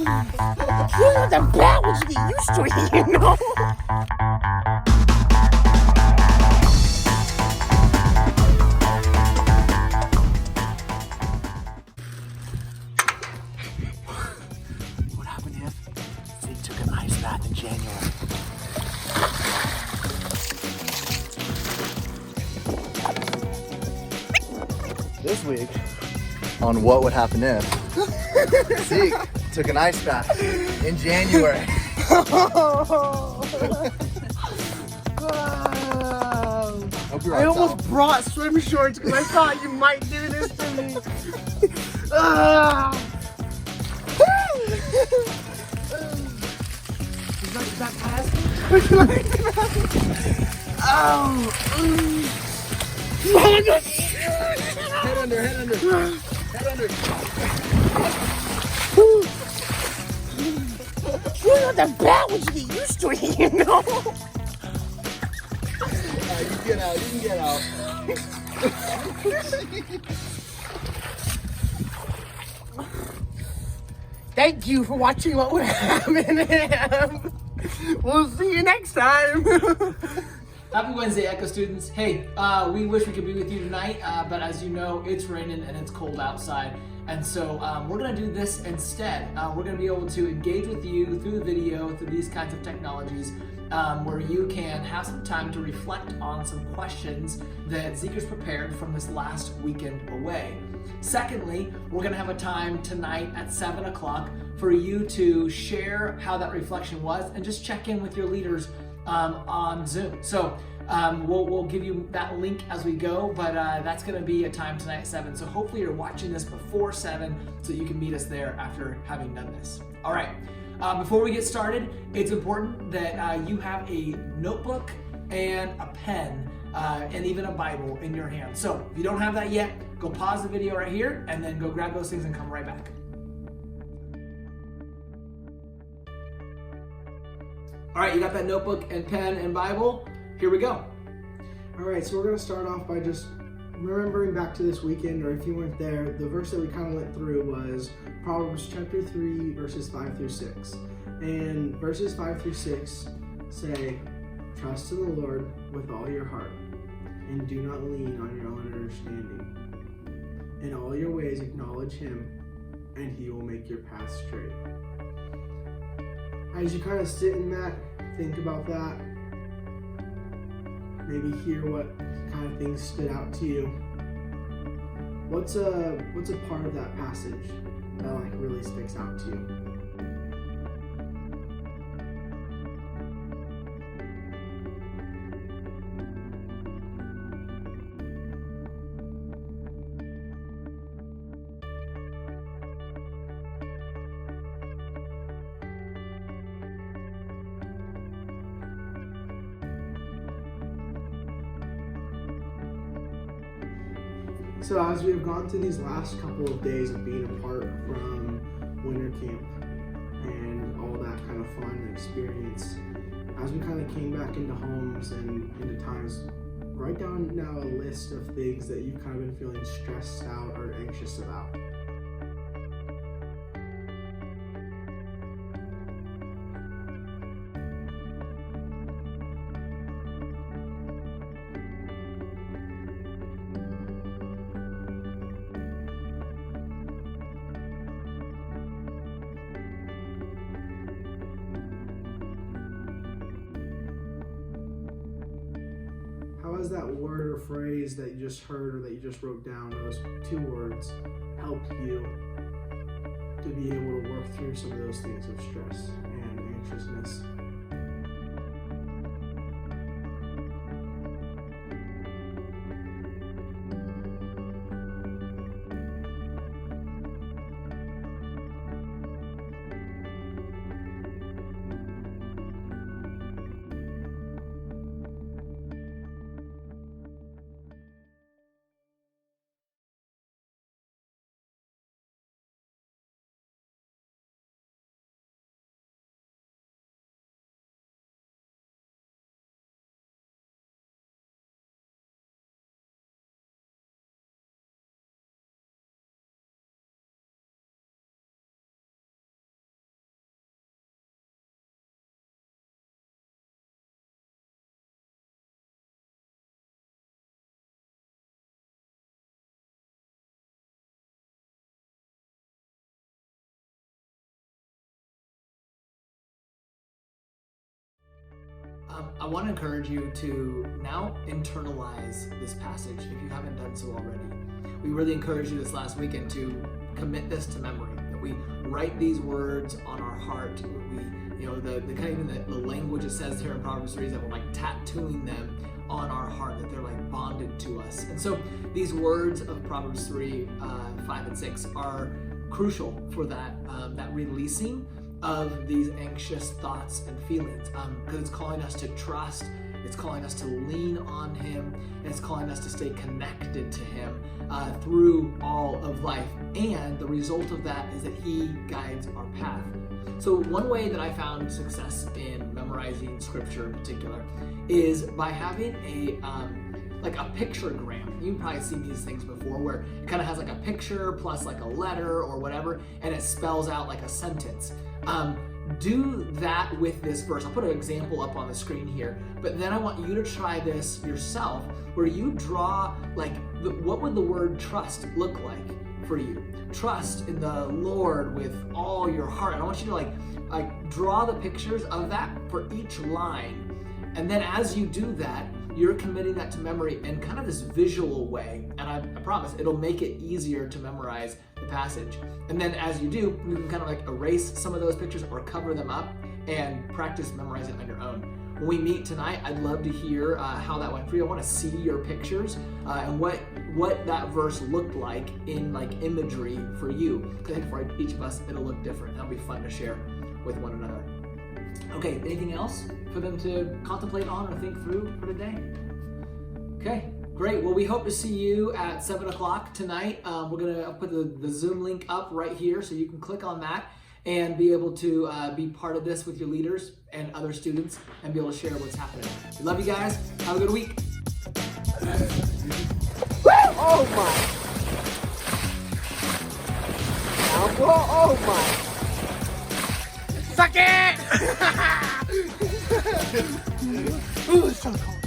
It's really not that bad once you get used to it, you know? What happened if they took an ice bath in January? This week, on what would happen if Zeke took an ice bath in January. Hope you're I on almost top. brought swim shorts because I thought you might do this to me. Ah. Would you like that pass? Would you like that? Oh. Head under, head under, head under. It's really not that bad once you get used to it, you know? You can get out, you can get out. Thank you for watching What Would Happen if. We'll see you next time. Happy Wednesday, Echo students. Hey, we wish we could be with you tonight, but as you know, it's raining and it's cold outside. And so we're gonna do this instead. We're gonna be able to engage with you through the video, through these kinds of technologies, where you can have some time to reflect on some questions that Zeke's prepared from this last weekend away. Secondly, we're gonna have a time tonight at 7 o'clock for you to share how that reflection was and just check in with your leaders on Zoom. So we'll give you that link as we go, but that's gonna be a time tonight at 7. So hopefully you're watching this before 7 so you can meet us there after having done this. All right, before we get started, it's important that you have a notebook and a pen and even a Bible in your hand. So if you don't have that yet, go pause the video right here and then go grab those things and come right back. All right, you got that notebook and pen and Bible? Here we go. All right, so we're going to start off by just remembering back to this weekend, or if you weren't there, the verse that we kind of went through was Proverbs chapter 3, verses 5 through 6. And verses 5 through 6 say, "Trust in the Lord with all your heart, and do not lean on your own understanding. In all your ways acknowledge Him, and He will make your path straight." As you kind of sit in that, think about that, maybe hear what kind of things stood out to you. What's a part of that passage that like really sticks out to you? So as we have gone through these last couple of days of being apart from winter camp and all that kind of fun and experience, as we kind of came back into homes and into times, write down now a list of things that you've kind of been feeling stressed out or anxious about. How has that word or phrase that you just heard or that you just wrote down, those two words, helped you to be able to work through some of those things of stress and anxiousness? I want to encourage you to now internalize this passage if you haven't done so already. We really encouraged you this last weekend to commit this to memory, that we write these words on our heart. We, the kind of even the language it says here in Proverbs 3 is that we're like tattooing them on our heart, that they're like bonded to us. And so these words of Proverbs 3, 5, and 6 are crucial for that releasing of these anxious thoughts and feelings, because it's calling us to trust, it's calling us to lean on Him, and it's calling us to stay connected to Him through all of life. And the result of that is that He guides our path. So one way that I found success in memorizing scripture in particular is by having a pictogram. You've probably seen these things before where it kind of has like a picture plus like a letter or whatever, and it spells out like a sentence. Do that with this verse. I'll put an example up on the screen here, but then I want you to try this yourself, where you draw what would the word trust look like for you? Trust in the Lord with all your heart. And I want you to like draw the pictures of that for each line, and then as you do that, you're committing that to memory in kind of this visual way, and I promise it'll make it easier to memorize the passage. And then as you do, you can kind of like erase some of those pictures or cover them up and practice memorizing on your own. When we meet tonight, I'd love to hear how that went for you. I want to see your pictures and what that verse looked like in like imagery for you. Because I think for each of us, it'll look different. That'll be fun to share with one another. Okay, anything else for them to contemplate on or think through for today? Okay, great. Well, we hope to see you at 7 o'clock tonight. We're going to put the Zoom link up right here so you can click on that and be able to be part of this with your leaders and other students and be able to share what's happening. We love you guys. Have a good week. Oh my. Oh my. Suck it! Ooh, it's so cold.